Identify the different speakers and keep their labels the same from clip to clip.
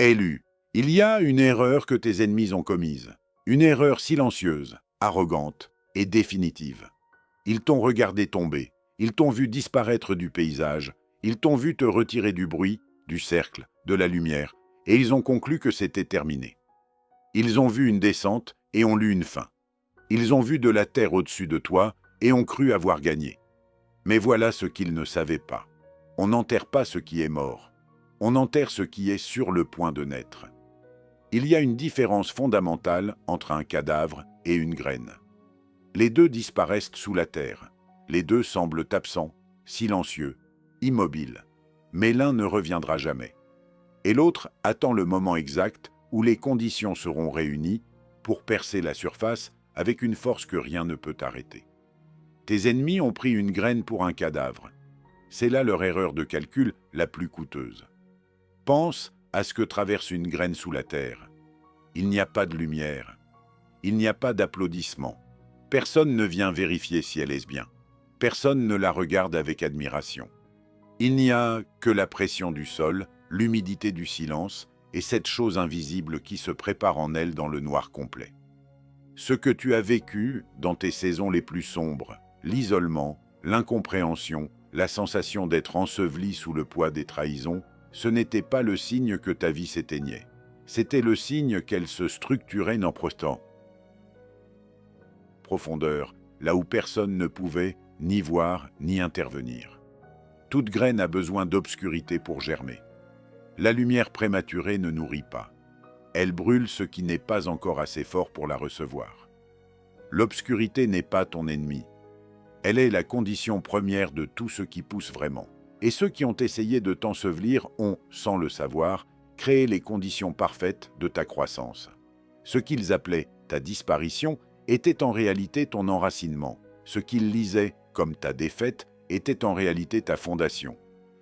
Speaker 1: Élu. Il y a une erreur que tes ennemis ont commise. Une erreur silencieuse, arrogante et définitive. Ils t'ont regardé tomber. Ils t'ont vu disparaître du paysage. Ils t'ont vu te retirer du bruit, du cercle, de la lumière. Et ils ont conclu que c'était terminé. Ils ont vu une descente et ont lu une fin. Ils ont vu de la terre au-dessus de toi et ont cru avoir gagné. Mais voilà ce qu'ils ne savaient pas. On n'enterre pas ce qui est mort. On enterre ce qui est sur le point de naître. Il y a une différence fondamentale entre un cadavre et une graine. Les deux disparaissent sous la terre. Les deux semblent absents, silencieux, immobiles. Mais l'un ne reviendra jamais. Et l'autre attend le moment exact où les conditions seront réunies pour percer la surface avec une force que rien ne peut arrêter. Tes ennemis ont pris une graine pour un cadavre. C'est là leur erreur de calcul la plus coûteuse. Pense à ce que traverse une graine sous la terre. Il n'y a pas de lumière. Il n'y a pas d'applaudissements. Personne ne vient vérifier si elle est bien. Personne ne la regarde avec admiration. Il n'y a que la pression du sol, l'humidité du silence et cette chose invisible qui se prépare en elle dans le noir complet. Ce que tu as vécu dans tes saisons les plus sombres, l'isolement, l'incompréhension, la sensation d'être enseveli sous le poids des trahisons, ce n'était pas le signe que ta vie s'éteignait. C'était le signe qu'elle se structurait en profondeur, là où personne ne pouvait ni voir ni intervenir. Toute graine a besoin d'obscurité pour germer. La lumière prématurée ne nourrit pas. Elle brûle ce qui n'est pas encore assez fort pour la recevoir. L'obscurité n'est pas ton ennemi. Elle est la condition première de tout ce qui pousse vraiment. Et ceux qui ont essayé de t'ensevelir ont, sans le savoir, créé les conditions parfaites de ta croissance. Ce qu'ils appelaient ta disparition était en réalité ton enracinement. Ce qu'ils lisaient comme ta défaite était en réalité ta fondation.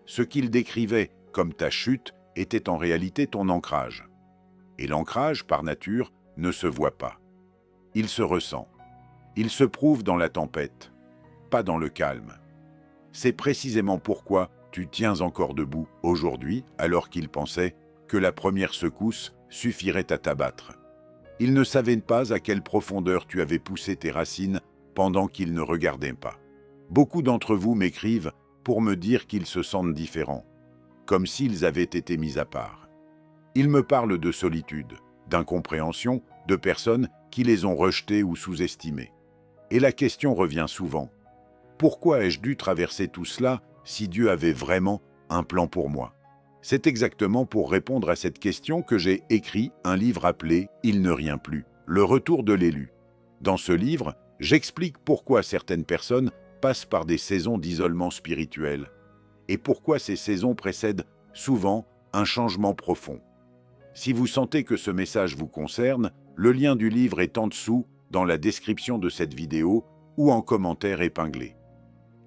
Speaker 1: Ce qu'ils décrivaient comme ta chute était en réalité ton ancrage. Et l'ancrage, par nature, ne se voit pas. Il se ressent. Il se prouve dans la tempête, pas dans le calme. C'est précisément pourquoi tu tiens encore debout aujourd'hui, alors qu'ils pensaient que la première secousse suffirait à t'abattre. Ils ne savaient pas à quelle profondeur tu avais poussé tes racines pendant qu'ils ne regardaient pas. Beaucoup d'entre vous m'écrivent pour me dire qu'ils se sentent différents, comme s'ils avaient été mis à part. Ils me parlent de solitude, d'incompréhension, de personnes qui les ont rejetés ou sous-estimés. Et la question revient souvent. Pourquoi ai-je dû traverser tout cela si Dieu avait vraiment un plan pour moi? C'est exactement pour répondre à cette question que j'ai écrit un livre appelé « Il ne rien plus », le retour de l'élu. Dans ce livre, j'explique pourquoi certaines personnes passent par des saisons d'isolement spirituel et pourquoi ces saisons précèdent souvent un changement profond. Si vous sentez que ce message vous concerne, le lien du livre est en dessous dans la description de cette vidéo ou en commentaire épinglé.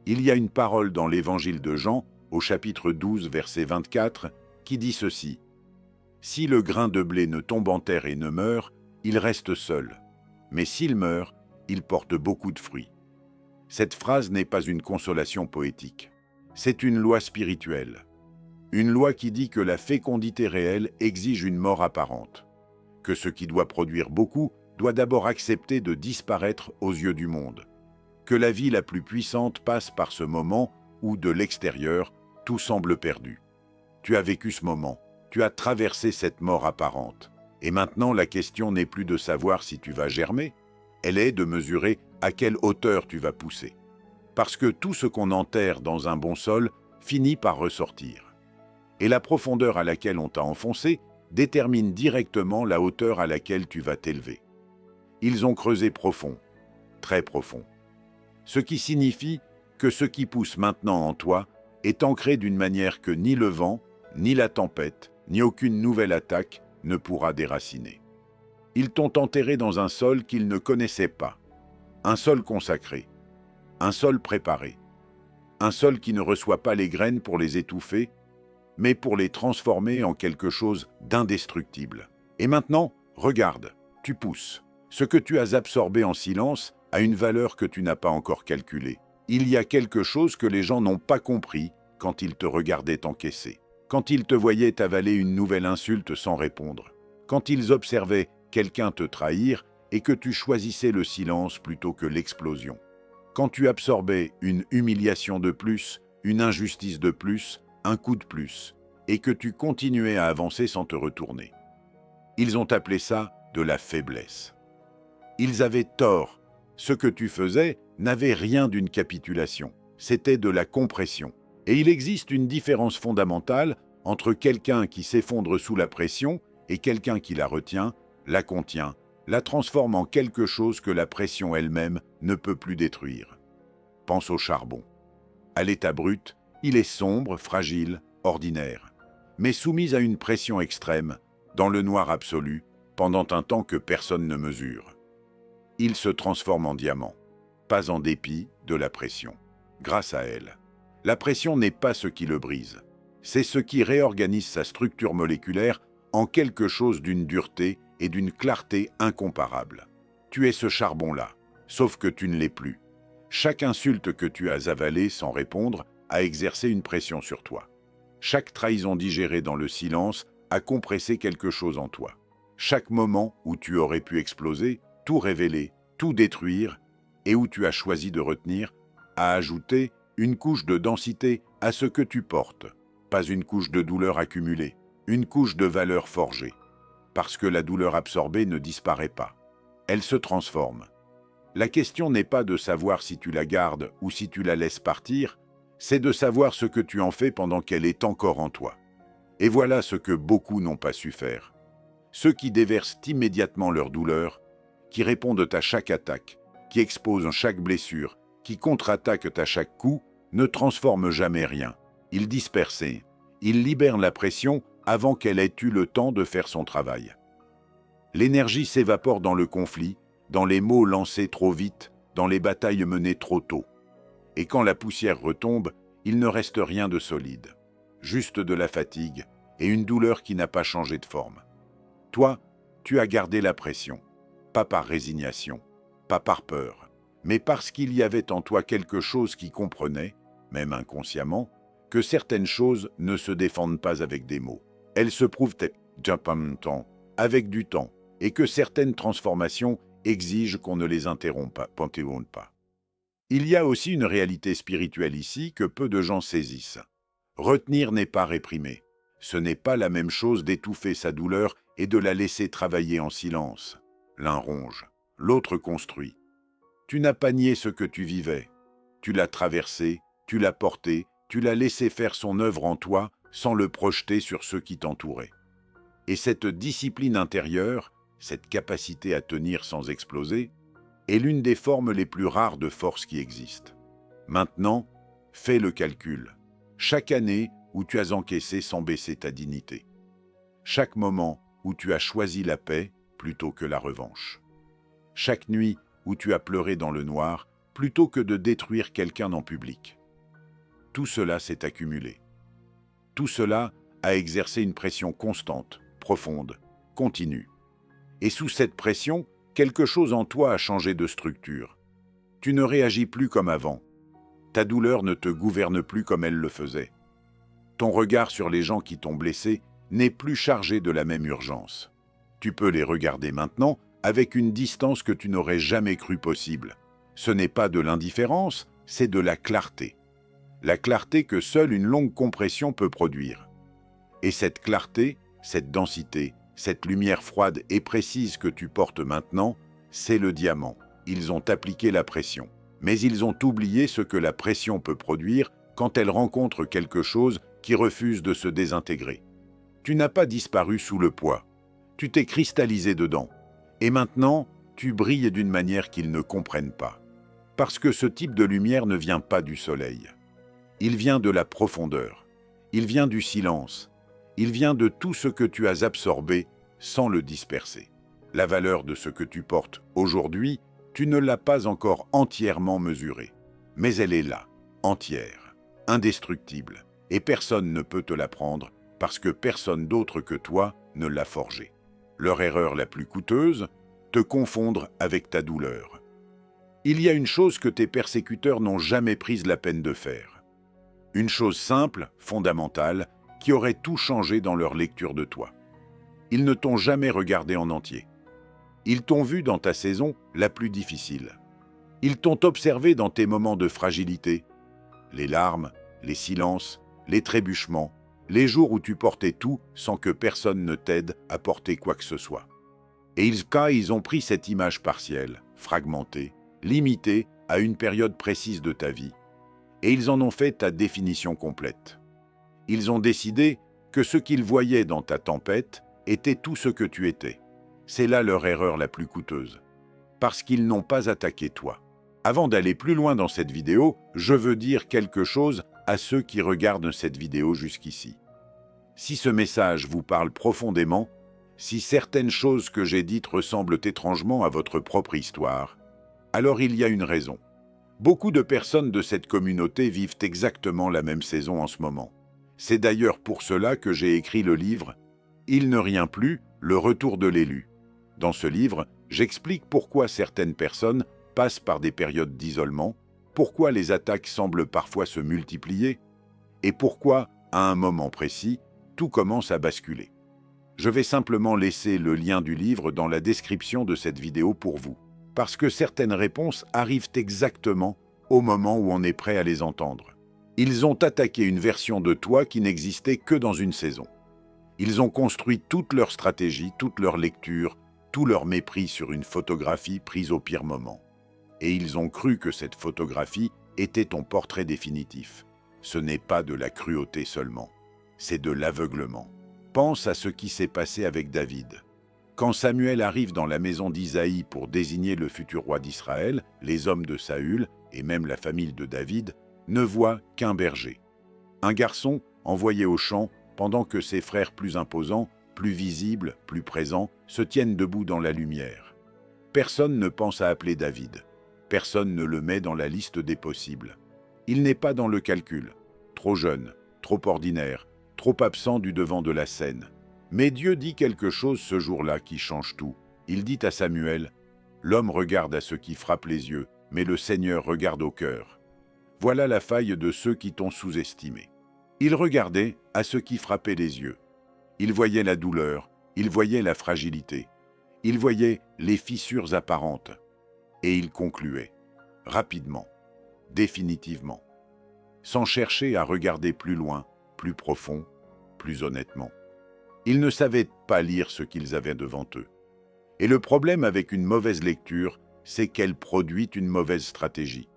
Speaker 1: Il y a une parole dans l'Évangile de Jean, au chapitre 12, verset 24, qui dit ceci. « Si le grain de blé ne tombe en terre et ne meurt, il reste seul. Mais s'il meurt, il porte beaucoup de fruits. » Cette phrase n'est pas une consolation poétique. C'est une loi spirituelle. Une loi qui dit que la fécondité réelle exige une mort apparente. Que ce qui doit produire beaucoup doit d'abord accepter de disparaître aux yeux du monde. Que la vie la plus puissante passe par ce moment où, de l'extérieur, tout semble perdu. Tu as vécu ce moment, tu as traversé cette mort apparente. Et maintenant, la question n'est plus de savoir si tu vas germer, elle est de mesurer à quelle hauteur tu vas pousser. Parce que tout ce qu'on enterre dans un bon sol finit par ressortir. Et la profondeur à laquelle on t'a enfoncé détermine directement la hauteur à laquelle tu vas t'élever. Ils ont creusé profond, très profond. Ce qui signifie que ce qui pousse maintenant en toi est ancré d'une manière que ni le vent, ni la tempête, ni aucune nouvelle attaque ne pourra déraciner. Ils t'ont enterré dans un sol qu'ils ne connaissaient pas, un sol consacré, un sol préparé, un sol qui ne reçoit pas les graines pour les étouffer, mais pour les transformer en quelque chose d'indestructible. Et maintenant, regarde, tu pousses. Ce que tu as absorbé en silence a une valeur que tu n'as pas encore calculée. Il y a quelque chose que les gens n'ont pas compris quand ils te regardaient encaisser. quand ils te voyaient avaler une nouvelle insulte sans répondre, quand ils observaient quelqu'un te trahir et que tu choisissais le silence plutôt que l'explosion, quand tu absorbais une humiliation de plus, une injustice de plus, un coup de plus, et que tu continuais à avancer sans te retourner. Ils ont appelé ça de la faiblesse. Ils avaient tort. Ce que tu faisais n'avait rien d'une capitulation, c'était de la compression. Et il existe une différence fondamentale entre quelqu'un qui s'effondre sous la pression et quelqu'un qui la retient, la contient, la transforme en quelque chose que la pression elle-même ne peut plus détruire. Pense au charbon. À l'état brut, il est sombre, fragile, ordinaire, mais soumis à une pression extrême, dans le noir absolu, pendant un temps que personne ne mesure. Il se transforme en diamant, pas en dépit de la pression, grâce à elle. La pression n'est pas ce qui le brise, c'est ce qui réorganise sa structure moléculaire en quelque chose d'une dureté et d'une clarté incomparables. Tu es ce charbon-là, sauf que tu ne l'es plus. Chaque insulte que tu as avalée sans répondre a exercé une pression sur toi. Chaque trahison digérée dans le silence a compressé quelque chose en toi. Chaque moment où tu aurais pu exploser, tout révéler, tout détruire, et où tu as choisi de retenir, a ajouté une couche de densité à ce que tu portes, pas une couche de douleur accumulée, une couche de valeur forgée. Parce que la douleur absorbée ne disparaît pas. Elle se transforme. La question n'est pas de savoir si tu la gardes ou si tu la laisses partir, c'est de savoir ce que tu en fais pendant qu'elle est encore en toi. Et voilà ce que beaucoup n'ont pas su faire. Ceux qui déversent immédiatement leur douleur, qui répondent à chaque attaque, qui exposent chaque blessure, qui contre-attaquent à chaque coup, ne transforment jamais rien. Ils dispersent, ils libèrent la pression avant qu'elle ait eu le temps de faire son travail. L'énergie s'évapore dans le conflit, dans les mots lancés trop vite, dans les batailles menées trop tôt. Et quand la poussière retombe, il ne reste rien de solide. Juste de la fatigue et une douleur qui n'a pas changé de forme. Toi, tu as gardé la pression, pas par résignation, pas par peur, mais parce qu'il y avait en toi quelque chose qui comprenait, même inconsciemment, que certaines choses ne se défendent pas avec des mots. Elles se prouvent avec du temps, et que certaines transformations exigent qu'on ne les interrompe pas. Il y a aussi une réalité spirituelle ici que peu de gens saisissent. Retenir n'est pas réprimer. Ce n'est pas la même chose d'étouffer sa douleur et de la laisser travailler en silence. L'un ronge, l'autre construit. Tu n'as pas nié ce que tu vivais. Tu l'as traversé, tu l'as porté, tu l'as laissé faire son œuvre en toi sans le projeter sur ceux qui t'entouraient. Et cette discipline intérieure, cette capacité à tenir sans exploser, est l'une des formes les plus rares de force qui existent. Maintenant, fais le calcul. Chaque année où tu as encaissé sans baisser ta dignité. Chaque moment où tu as choisi la paix plutôt que la revanche. Chaque nuit où tu as pleuré dans le noir plutôt que de détruire quelqu'un en public. Tout cela s'est accumulé. Tout cela a exercé une pression constante, profonde, continue. Et sous cette pression, quelque chose en toi a changé de structure. Tu ne réagis plus comme avant. Ta douleur ne te gouverne plus comme elle le faisait. Ton regard sur les gens qui t'ont blessé n'est plus chargé de la même urgence. Tu peux les regarder maintenant avec une distance que tu n'aurais jamais cru possible. Ce n'est pas de l'indifférence, c'est de la clarté. La clarté que seule une longue compression peut produire. Et cette clarté, cette densité, cette lumière froide et précise que tu portes maintenant, c'est le diamant. Ils ont appliqué la pression. Mais ils ont oublié ce que la pression peut produire quand elle rencontre quelque chose qui refuse de se désintégrer. Tu n'as pas disparu sous le poids. Tu t'es cristallisé dedans. Et maintenant, tu brilles d'une manière qu'ils ne comprennent pas. Parce que ce type de lumière ne vient pas du soleil. Il vient de la profondeur. Il vient du silence. Il vient de tout ce que tu as absorbé sans le disperser. La valeur de ce que tu portes aujourd'hui, tu ne l'as pas encore entièrement mesurée. Mais elle est là, entière, indestructible, et personne ne peut te la prendre parce que personne d'autre que toi ne l'a forgée. Leur erreur la plus coûteuse, te confondre avec ta douleur. Il y a une chose que tes persécuteurs n'ont jamais prise la peine de faire. Une chose simple, fondamentale, qui auraient tout changé dans leur lecture de toi. Ils ne t'ont jamais regardé en entier. Ils t'ont vu dans ta saison la plus difficile. Ils t'ont observé dans tes moments de fragilité, les larmes, les silences, les trébuchements, les jours où tu portais tout sans que personne ne t'aide à porter quoi que ce soit. Et ils ont pris cette image partielle, fragmentée, limitée à une période précise de ta vie, et ils en ont fait ta définition complète. Ils ont décidé que ce qu'ils voyaient dans ta tempête était tout ce que tu étais. C'est là leur erreur la plus coûteuse, parce qu'ils n'ont pas attaqué toi. Avant d'aller plus loin dans cette vidéo, je veux dire quelque chose à ceux qui regardent cette vidéo jusqu'ici. Si ce message vous parle profondément, si certaines choses que j'ai dites ressemblent étrangement à votre propre histoire, alors il y a une raison. Beaucoup de personnes de cette communauté vivent exactement la même saison en ce moment. C'est d'ailleurs pour cela que j'ai écrit le livre « Il ne rien plus, le retour de l'élu ». Dans ce livre, j'explique pourquoi certaines personnes passent par des périodes d'isolement, pourquoi les attaques semblent parfois se multiplier, et pourquoi, à un moment précis, tout commence à basculer. Je vais simplement laisser le lien du livre dans la description de cette vidéo pour vous, parce que certaines réponses arrivent exactement au moment où on est prêt à les entendre. Ils ont attaqué une version de toi qui n'existait que dans une saison. Ils ont construit toute leur stratégie, toute leur lecture, tout leur mépris sur une photographie prise au pire moment. Et ils ont cru que cette photographie était ton portrait définitif. Ce n'est pas de la cruauté seulement, c'est de l'aveuglement. Pense à ce qui s'est passé avec David. Quand Samuel arrive dans la maison d'Isaïe pour désigner le futur roi d'Israël, les hommes de Saül, et même la famille de David, ne voient qu'un berger. Un garçon envoyé au champ pendant que ses frères plus imposants, plus visibles, plus présents, se tiennent debout dans la lumière. Personne ne pense à appeler David. Personne ne le met dans la liste des possibles. Il n'est pas dans le calcul. Trop jeune, trop ordinaire, trop absent du devant de la scène. Mais Dieu dit quelque chose ce jour-là qui change tout. Il dit à Samuel, « L'homme regarde à ce qui frappe les yeux, mais le Seigneur regarde au cœur. » Voilà la faille de ceux qui t'ont sous-estimé. Ils regardaient à ce qui frappait les yeux. Ils voyaient la douleur, ils voyaient la fragilité, ils voyaient les fissures apparentes. Et ils concluaient, rapidement, définitivement, sans chercher à regarder plus loin, plus profond, plus honnêtement. Ils ne savaient pas lire ce qu'ils avaient devant eux. Et le problème avec une mauvaise lecture, c'est qu'elle produit une mauvaise stratégie.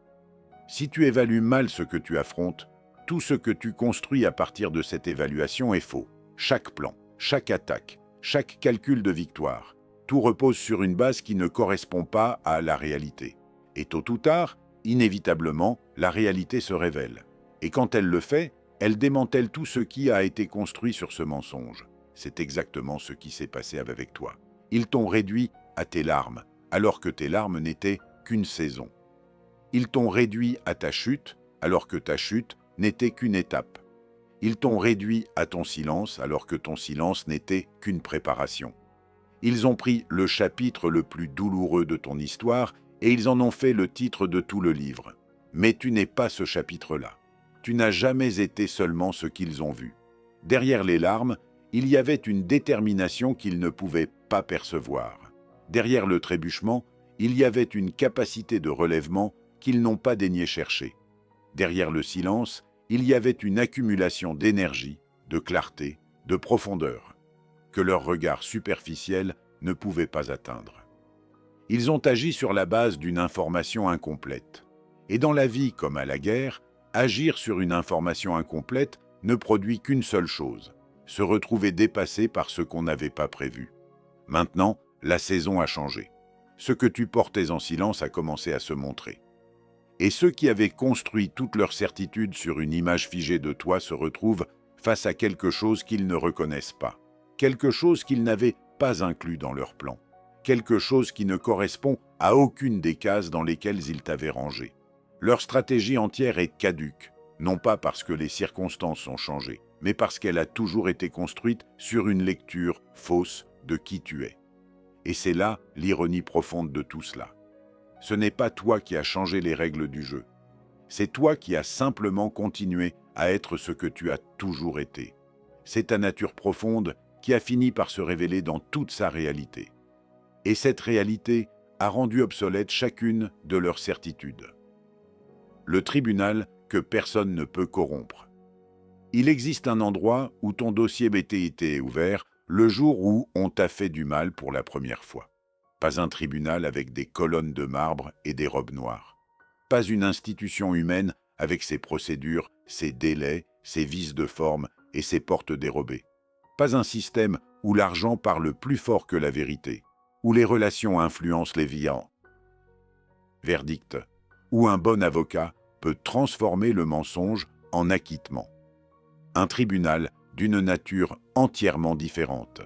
Speaker 1: Si tu évalues mal ce que tu affrontes, tout ce que tu construis à partir de cette évaluation est faux. Chaque plan, chaque attaque, chaque calcul de victoire, tout repose sur une base qui ne correspond pas à la réalité. Et tôt ou tard, inévitablement, la réalité se révèle. Et quand elle le fait, elle démantèle tout ce qui a été construit sur ce mensonge. C'est exactement ce qui s'est passé avec toi. Ils t'ont réduit à tes larmes, alors que tes larmes n'étaient qu'une saison. Ils t'ont réduit à ta chute, alors que ta chute n'était qu'une étape. Ils t'ont réduit à ton silence, alors que ton silence n'était qu'une préparation. Ils ont pris le chapitre le plus douloureux de ton histoire et ils en ont fait le titre de tout le livre. Mais tu n'es pas ce chapitre-là. Tu n'as jamais été seulement ce qu'ils ont vu. Derrière les larmes, il y avait une détermination qu'ils ne pouvaient pas percevoir. Derrière le trébuchement, il y avait une capacité de relèvement qu'ils n'ont pas daigné chercher. Derrière le silence, il y avait une accumulation d'énergie, de clarté, de profondeur, que leur regard superficiel ne pouvait pas atteindre. Ils ont agi sur la base d'une information incomplète. Et dans la vie comme à la guerre, agir sur une information incomplète ne produit qu'une seule chose, se retrouver dépassé par ce qu'on n'avait pas prévu. Maintenant, la saison a changé. Ce que tu portais en silence a commencé à se montrer. Et ceux qui avaient construit toute leur certitude sur une image figée de toi se retrouvent face à quelque chose qu'ils ne reconnaissent pas, quelque chose qu'ils n'avaient pas inclus dans leur plan, quelque chose qui ne correspond à aucune des cases dans lesquelles ils t'avaient rangé. Leur stratégie entière est caduque, non pas parce que les circonstances ont changé, mais parce qu'elle a toujours été construite sur une lecture fausse de qui tu es. Et c'est là l'ironie profonde de tout cela. Ce n'est pas toi qui as changé les règles du jeu. C'est toi qui as simplement continué à être ce que tu as toujours été. c'est ta nature profonde qui a fini par se révéler dans toute sa réalité. Et cette réalité a rendu obsolète chacune de leurs certitudes. Le tribunal que personne ne peut corrompre. Il existe un endroit où ton dossier BTIT est ouvert le jour où on t'a fait du mal pour la première fois. Pas un tribunal avec des colonnes de marbre et des robes noires. Pas une institution humaine avec ses procédures, ses délais, ses vices de forme et ses portes dérobées. Pas un système où l'argent parle plus fort que la vérité, où les relations influencent les viands. Verdict. Où un bon avocat peut transformer le mensonge en acquittement. Un tribunal d'une nature entièrement différente.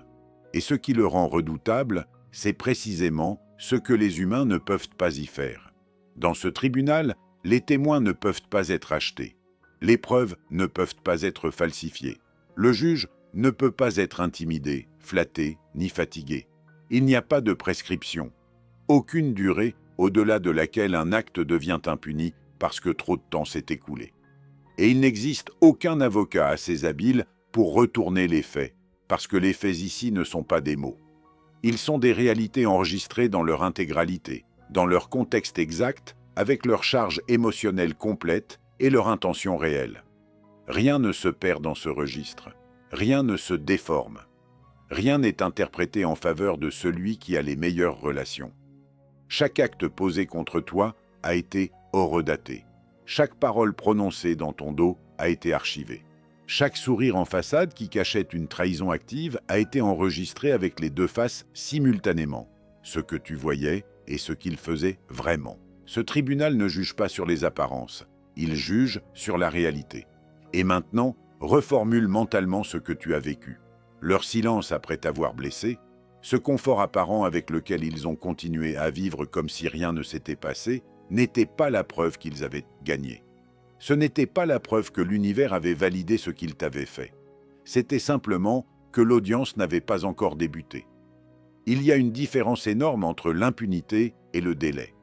Speaker 1: Et ce qui le rend redoutable, c'est précisément ce que les humains ne peuvent pas y faire. Dans ce tribunal, les témoins ne peuvent pas être achetés. Les preuves ne peuvent pas être falsifiées. Le juge ne peut pas être intimidé, flatté, ni fatigué. Il n'y a pas de prescription. Aucune durée au-delà de laquelle un acte devient impuni parce que trop de temps s'est écoulé. Et il n'existe aucun avocat assez habile pour retourner les faits, parce que les faits ici ne sont pas des mots. Ils sont des réalités enregistrées dans leur intégralité, dans leur contexte exact, avec leur charge émotionnelle complète et leur intention réelle. Rien ne se perd dans ce registre, rien ne se déforme. Rien n'est interprété en faveur de celui qui a les meilleures relations. Chaque acte posé contre toi a été horodaté. Chaque parole prononcée dans ton dos a été archivée. Chaque sourire en façade qui cachait une trahison active a été enregistré avec les deux faces simultanément, ce que tu voyais et ce qu'il faisait vraiment. Ce tribunal ne juge pas sur les apparences, il juge sur la réalité. Et maintenant, reformule mentalement ce que tu as vécu. Leur silence après t'avoir blessé, ce confort apparent avec lequel ils ont continué à vivre comme si rien ne s'était passé, n'était pas la preuve qu'ils avaient gagné. Ce n'était pas la preuve que l'univers avait validé ce qu'il t'avait fait. C'était simplement que l'audience n'avait pas encore débuté. Il y a une différence énorme entre l'impunité et le délai.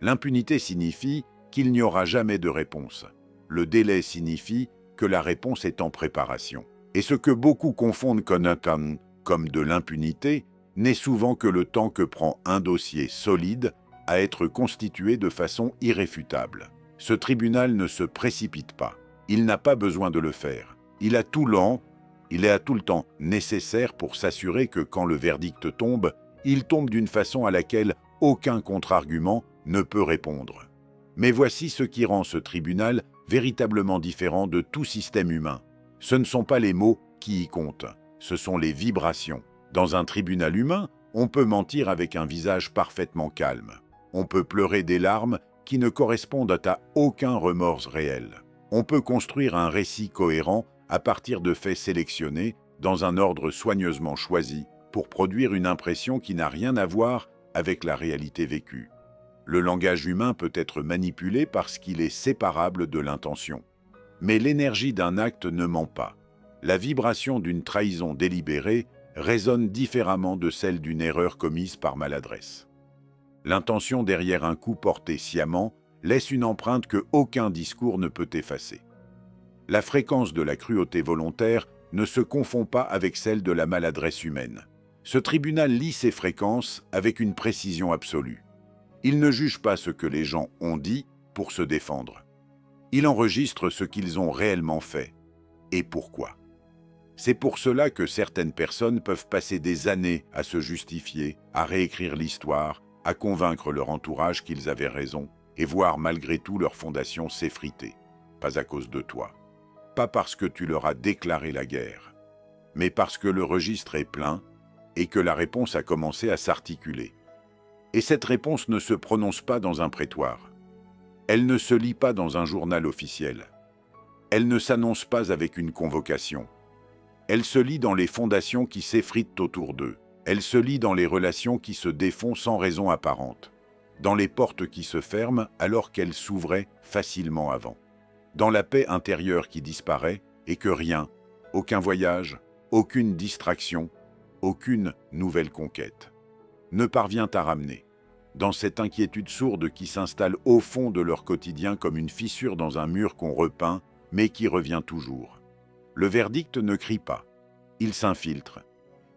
Speaker 1: L'impunité signifie qu'il n'y aura jamais de réponse. Le délai signifie que la réponse est en préparation. Et ce que beaucoup confondent comme de l'impunité n'est souvent que le temps que prend un dossier solide à être constitué de façon irréfutable. Ce tribunal ne se précipite pas. Il n'a pas besoin de le faire. Il a tout le temps nécessaire pour s'assurer que quand le verdict tombe, il tombe d'une façon à laquelle aucun contre-argument ne peut répondre. Mais voici ce qui rend ce tribunal véritablement différent de tout système humain. Ce ne sont pas les mots qui y comptent, ce sont les vibrations. Dans un tribunal humain, on peut mentir avec un visage parfaitement calme. On peut pleurer des larmes qui ne correspondent à aucun remords réel. On peut construire un récit cohérent à partir de faits sélectionnés dans un ordre soigneusement choisi pour produire une impression qui n'a rien à voir avec la réalité vécue. Le langage humain peut être manipulé parce qu'il est séparable de l'intention. Mais l'énergie d'un acte ne ment pas. La vibration d'une trahison délibérée résonne différemment de celle d'une erreur commise par maladresse. L'intention derrière un coup porté sciemment laisse une empreinte que aucun discours ne peut effacer. La fréquence de la cruauté volontaire ne se confond pas avec celle de la maladresse humaine. Ce tribunal lit ces fréquences avec une précision absolue. Il ne juge pas ce que les gens ont dit pour se défendre. Il enregistre ce qu'ils ont réellement fait. Et pourquoi? C'est pour cela que certaines personnes peuvent passer des années à se justifier, à réécrire l'histoire, à convaincre leur entourage qu'ils avaient raison, et voir malgré tout leur fondation s'effriter. Pas à cause de toi. Pas parce que tu leur as déclaré la guerre, mais parce que le registre est plein et que la réponse a commencé à s'articuler. Et cette réponse ne se prononce pas dans un prétoire. Elle ne se lit pas dans un journal officiel. Elle ne s'annonce pas avec une convocation. Elle se lit dans les fondations qui s'effritent autour d'eux. Elle se lit dans les relations qui se défont sans raison apparente, dans les portes qui se ferment alors qu'elles s'ouvraient facilement avant, dans la paix intérieure qui disparaît et que rien, aucun voyage, aucune distraction, aucune nouvelle conquête, ne parvient à ramener, dans cette inquiétude sourde qui s'installe au fond de leur quotidien comme une fissure dans un mur qu'on repeint, mais qui revient toujours. le verdict ne crie pas. Il s'infiltre.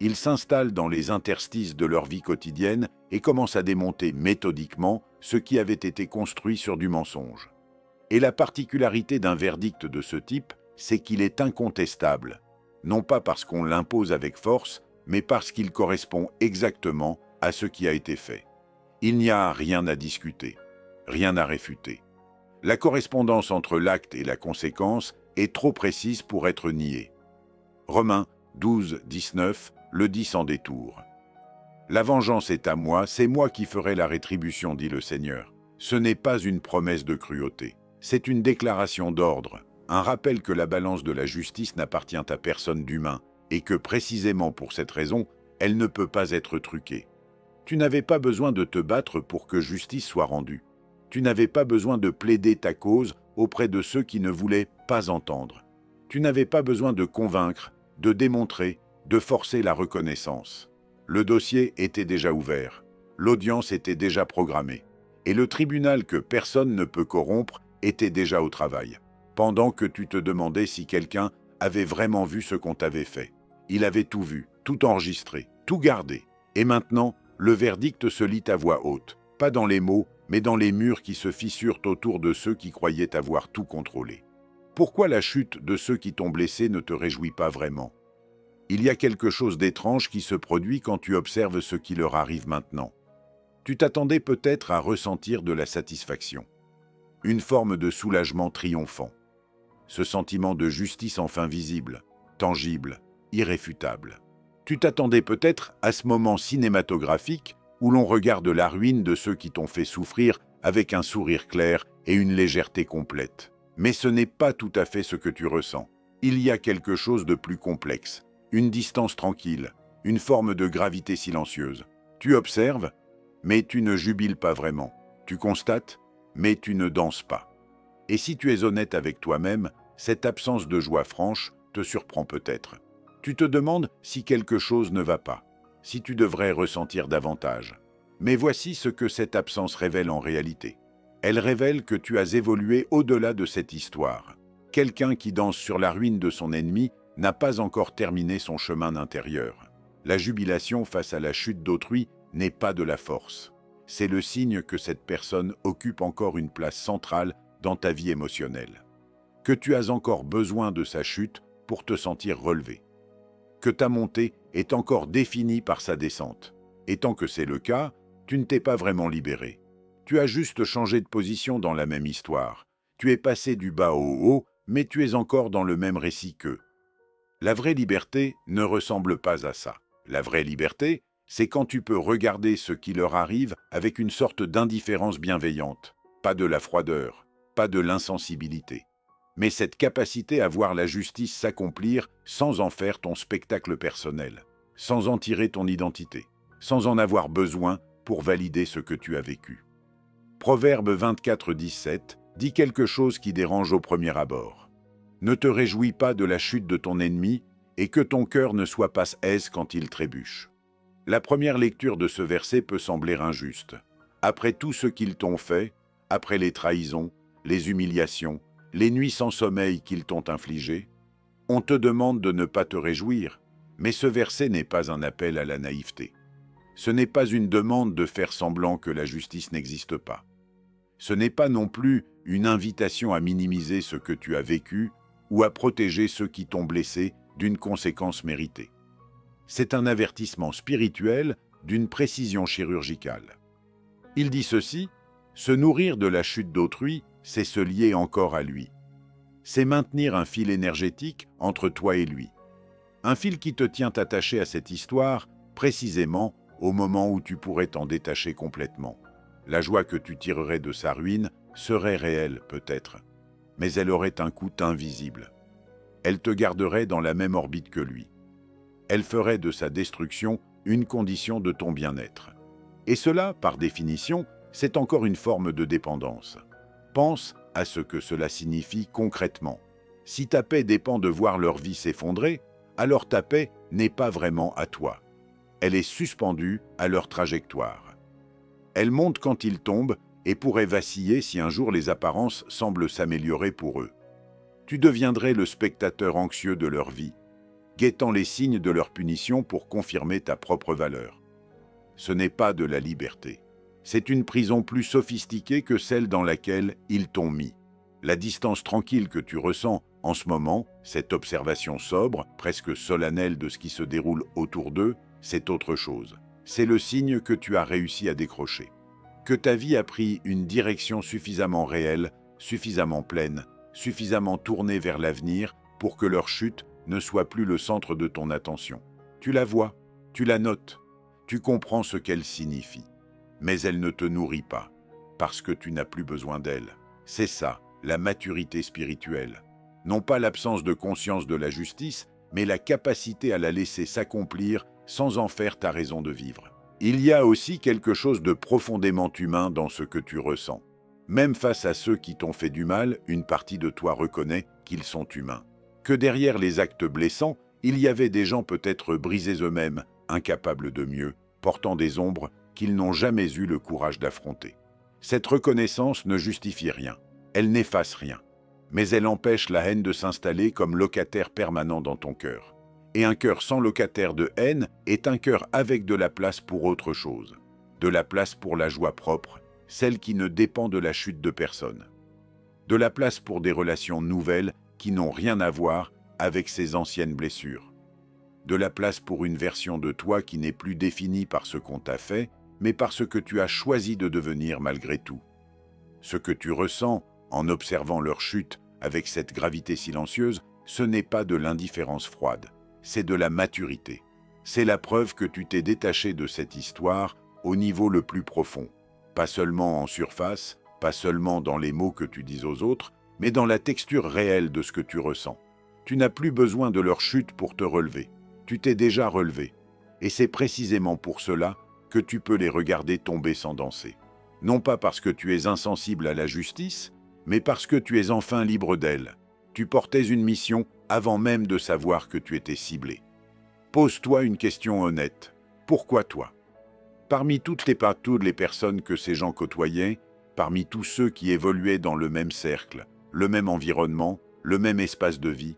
Speaker 1: Il s'installe dans les interstices de leur vie quotidienne et commence à démonter méthodiquement ce qui avait été construit sur du mensonge. Et la particularité d'un verdict de ce type, c'est qu'il est incontestable, non pas parce qu'on l'impose avec force, mais parce qu'il correspond exactement à ce qui a été fait. Il n'y a rien à discuter, rien à réfuter. La correspondance entre l'acte et la conséquence est trop précise pour être niée. Romains 12, 19 le dit sans détour. La vengeance est à moi, c'est moi qui ferai la rétribution, dit le Seigneur. Ce n'est pas une promesse de cruauté, c'est une déclaration d'ordre, un rappel que la balance de la justice n'appartient à personne d'humain et que précisément pour cette raison, elle ne peut pas être truquée. Tu n'avais pas besoin de te battre pour que justice soit rendue. Tu n'avais pas besoin de plaider ta cause auprès de ceux qui ne voulaient pas entendre. Tu n'avais pas besoin de convaincre, de démontrer, de forcer la reconnaissance. Le dossier était déjà ouvert, l'audience était déjà programmée, et le tribunal que personne ne peut corrompre était déjà au travail, pendant que tu te demandais si quelqu'un avait vraiment vu ce qu'on t'avait fait. Il avait tout vu, tout enregistré, tout gardé. Et maintenant, le verdict se lit à voix haute, pas dans les mots, mais dans les murs qui se fissurent autour de ceux qui croyaient avoir tout contrôlé. Pourquoi la chute de ceux qui t'ont blessé ne te réjouit pas vraiment ? Il y a quelque chose d'étrange qui se produit quand tu observes ce qui leur arrive maintenant. Tu t'attendais peut-être à ressentir de la satisfaction, une forme de soulagement triomphant, ce sentiment de justice enfin visible, tangible, irréfutable. Tu t'attendais peut-être à ce moment cinématographique où l'on regarde la ruine de ceux qui t'ont fait souffrir avec un sourire clair et une légèreté complète. Mais ce n'est pas tout à fait ce que tu ressens. Il y a quelque chose de plus complexe. Une distance tranquille, une forme de gravité silencieuse. Tu observes, mais tu ne jubiles pas vraiment. Tu constates, mais tu ne danses pas. Et si tu es honnête avec toi-même, cette absence de joie franche te surprend peut-être. Tu te demandes si quelque chose ne va pas, si tu devrais ressentir davantage. Mais voici ce que cette absence révèle en réalité. Elle révèle que tu as évolué au-delà de cette histoire. Quelqu'un qui danse sur la ruine de son ennemi n'a pas encore terminé son chemin intérieur. La jubilation face à la chute d'autrui n'est pas de la force. C'est le signe que cette personne occupe encore une place centrale dans ta vie émotionnelle. Que tu as encore besoin de sa chute pour te sentir relevé. Que ta montée est encore définie par sa descente. Et tant que c'est le cas, tu ne t'es pas vraiment libéré. Tu as juste changé de position dans la même histoire. Tu es passé du bas au haut, mais tu es encore dans le même récit qu'eux. La vraie liberté ne ressemble pas à ça. La vraie liberté, c'est quand tu peux regarder ce qui leur arrive avec une sorte d'indifférence bienveillante. Pas de la froideur, pas de l'insensibilité. Mais cette capacité à voir la justice s'accomplir sans en faire ton spectacle personnel, sans en tirer ton identité, sans en avoir besoin pour valider ce que tu as vécu. Proverbe 24, 17 dit quelque chose qui dérange au premier abord. Ne te réjouis pas de la chute de ton ennemi et que ton cœur ne soit pas aise quand il trébuche. La première lecture de ce verset peut sembler injuste. Après tout ce qu'ils t'ont fait, après les trahisons, les humiliations, les nuits sans sommeil qu'ils t'ont infligées, on te demande de ne pas te réjouir, mais ce verset n'est pas un appel à la naïveté. Ce n'est pas une demande de faire semblant que la justice n'existe pas. Ce n'est pas non plus une invitation à minimiser ce que tu as vécu ou à protéger ceux qui t'ont blessé d'une conséquence méritée. C'est un avertissement spirituel d'une précision chirurgicale. Il dit ceci, « Se nourrir de la chute d'autrui, c'est se lier encore à lui. C'est maintenir un fil énergétique entre toi et lui. Un fil qui te tient attaché à cette histoire, précisément au moment où tu pourrais t'en détacher complètement. La joie que tu tirerais de sa ruine serait réelle, peut-être, mais elle aurait un coût invisible. Elle te garderait dans la même orbite que lui. Elle ferait de sa destruction une condition de ton bien-être. Et cela, par définition, c'est encore une forme de dépendance. Pense à ce que cela signifie concrètement. Si ta paix dépend de voir leur vie s'effondrer, alors ta paix n'est pas vraiment à toi. Elle est suspendue à leur trajectoire. Elle monte quand ils tombent et pourrait vaciller si un jour les apparences semblent s'améliorer pour eux. Tu deviendrais le spectateur anxieux de leur vie, guettant les signes de leur punition pour confirmer ta propre valeur. Ce n'est pas de la liberté. C'est une prison plus sophistiquée que celle dans laquelle ils t'ont mis. La distance tranquille que tu ressens en ce moment, cette observation sobre, presque solennelle de ce qui se déroule autour d'eux, c'est autre chose. C'est le signe que tu as réussi à décrocher. Que ta vie a pris une direction suffisamment réelle, suffisamment pleine, suffisamment tournée vers l'avenir pour que leur chute ne soit plus le centre de ton attention. Tu la vois, tu la notes, tu comprends ce qu'elle signifie. Mais elle ne te nourrit pas, parce que tu n'as plus besoin d'elle. C'est ça, la maturité spirituelle. Non pas l'absence de conscience de la justice, mais la capacité à la laisser s'accomplir sans en faire ta raison de vivre. Il y a aussi quelque chose de profondément humain dans ce que tu ressens. Même face à ceux qui t'ont fait du mal, une partie de toi reconnaît qu'ils sont humains. Que derrière les actes blessants, il y avait des gens peut-être brisés eux-mêmes, incapables de mieux, portant des ombres qu'ils n'ont jamais eu le courage d'affronter. Cette reconnaissance ne justifie rien, elle n'efface rien, mais elle empêche la haine de s'installer comme locataire permanent dans ton cœur. Et un cœur sans locataire de haine est un cœur avec de la place pour autre chose, de la place pour la joie propre, celle qui ne dépend de la chute de personne, de la place pour des relations nouvelles qui n'ont rien à voir avec ces anciennes blessures, de la place pour une version de toi qui n'est plus définie par ce qu'on t'a fait, mais par ce que tu as choisi de devenir malgré tout. Ce que tu ressens en observant leur chute avec cette gravité silencieuse, ce n'est pas de l'indifférence froide, c'est de la maturité. C'est la preuve que tu t'es détaché de cette histoire au niveau le plus profond, pas seulement en surface, pas seulement dans les mots que tu dis aux autres, mais dans la texture réelle de ce que tu ressens. Tu n'as plus besoin de leur chute pour te relever. Tu t'es déjà relevé. Et c'est précisément pour cela que tu peux les regarder tomber sans danser. Non pas parce que tu es insensible à la justice, mais parce que tu es enfin libre d'elle. Tu portais une mission avant même de savoir que tu étais ciblé. Pose-toi une question honnête. Pourquoi toi? Parmi toutes les personnes que ces gens côtoyaient, parmi tous ceux qui évoluaient dans le même cercle, le même environnement, le même espace de vie,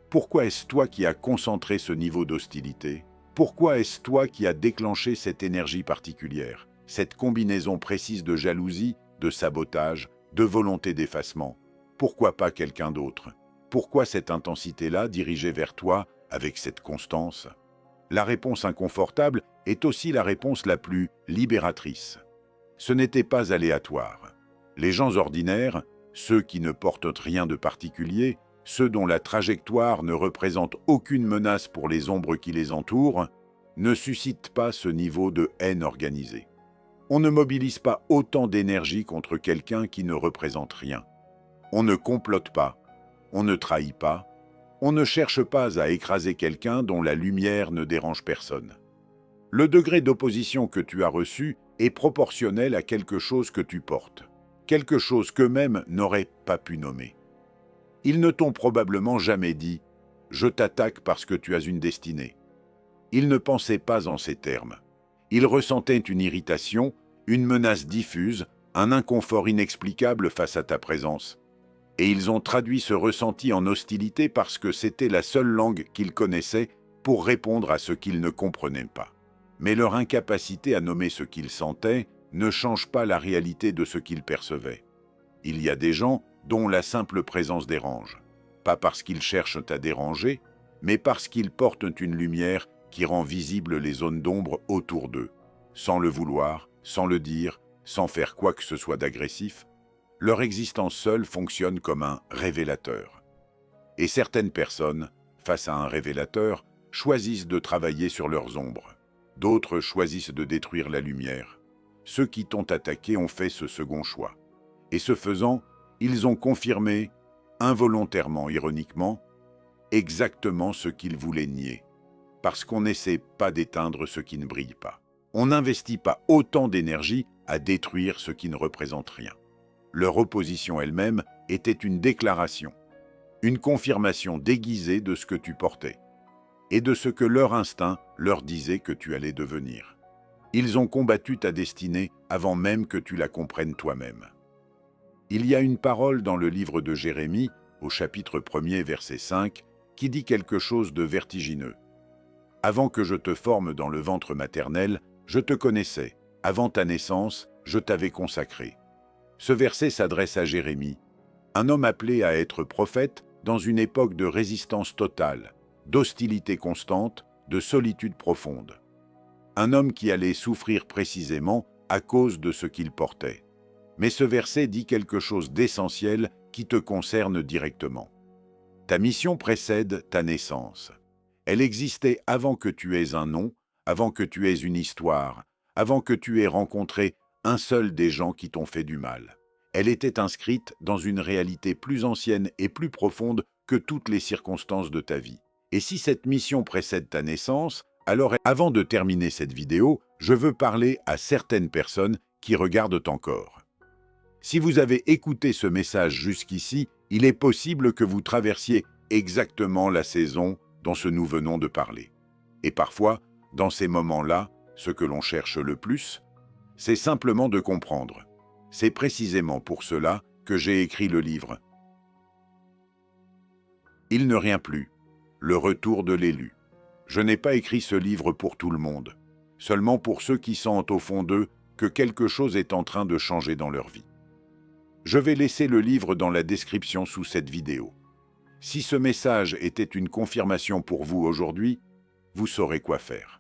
Speaker 1: pourquoi est-ce toi qui as concentré ce niveau d'hostilité? Pourquoi est-ce toi qui as déclenché cette énergie particulière, cette combinaison précise de jalousie, de sabotage, de volonté d'effacement? Pourquoi pas quelqu'un d'autre? Pourquoi cette intensité-là dirigée vers toi avec cette constance? La réponse inconfortable est aussi la réponse la plus libératrice. Ce n'était pas aléatoire. Les gens ordinaires, ceux qui ne portent rien de particulier, ceux dont la trajectoire ne représente aucune menace pour les ombres qui les entourent, ne suscitent pas ce niveau de haine organisée. On ne mobilise pas autant d'énergie contre quelqu'un qui ne représente rien. On ne complote pas, on ne trahit pas, on ne cherche pas à écraser quelqu'un dont la lumière ne dérange personne. Le degré d'opposition que tu as reçu est proportionnel à quelque chose que tu portes, quelque chose qu'eux-mêmes n'auraient pas pu nommer. Ils ne t'ont probablement jamais dit « je t'attaque parce que tu as une destinée ». Ils ne pensaient pas en ces termes. Ils ressentaient une irritation, une menace diffuse, un inconfort inexplicable face à ta présence. Et ils ont traduit ce ressenti en hostilité parce que c'était la seule langue qu'ils connaissaient pour répondre à ce qu'ils ne comprenaient pas. Mais leur incapacité à nommer ce qu'ils sentaient ne change pas la réalité de ce qu'ils percevaient. Il y a des gens dont la simple présence dérange, pas parce qu'ils cherchent à déranger, mais parce qu'ils portent une lumière qui rend visibles les zones d'ombre autour d'eux, sans le vouloir, sans le dire, sans faire quoi que ce soit d'agressif. Leur existence seule fonctionne comme un révélateur. Et certaines personnes, face à un révélateur, choisissent de travailler sur leurs ombres. D'autres choisissent de détruire la lumière. Ceux qui t'ont attaqué ont fait ce second choix. Et ce faisant, ils ont confirmé, involontairement, ironiquement, exactement ce qu'ils voulaient nier. Parce qu'on n'essaie pas d'éteindre ce qui ne brille pas. On n'investit pas autant d'énergie à détruire ce qui ne représente rien. Leur opposition elle-même était une déclaration, une confirmation déguisée de ce que tu portais, et de ce que leur instinct leur disait que tu allais devenir. Ils ont combattu ta destinée avant même que tu la comprennes toi-même. Il y a une parole dans le livre de Jérémie au chapitre 1er, verset 5, qui dit quelque chose de vertigineux. « Avant que je te forme dans le ventre maternel, je te connaissais. Avant ta naissance, je t'avais consacré. » Ce verset s'adresse à Jérémie, un homme appelé à être prophète dans une époque de résistance totale, d'hostilité constante, de solitude profonde. Un homme qui allait souffrir précisément à cause de ce qu'il portait. Mais ce verset dit quelque chose d'essentiel qui te concerne directement. Ta mission précède ta naissance. Elle existait avant que tu aies un nom, avant que tu aies une histoire, avant que tu aies rencontré un seul des gens qui t'ont fait du mal. Elle était inscrite dans une réalité plus ancienne et plus profonde que toutes les circonstances de ta vie. Et si cette mission précède ta naissance, alors avant de terminer cette vidéo, je veux parler à certaines personnes qui regardent encore. Si vous avez écouté ce message jusqu'ici, il est possible que vous traversiez exactement la saison dont nous venons de parler. Et parfois, dans ces moments-là, ce que l'on cherche le plus, c'est simplement de comprendre. C'est précisément pour cela que j'ai écrit le livre « Il ne rien plus, le retour de l'élu ». Je n'ai pas écrit ce livre pour tout le monde, seulement pour ceux qui sentent au fond d'eux que quelque chose est en train de changer dans leur vie. Je vais laisser le livre dans la description sous cette vidéo. Si ce message était une confirmation pour vous aujourd'hui, vous saurez quoi faire.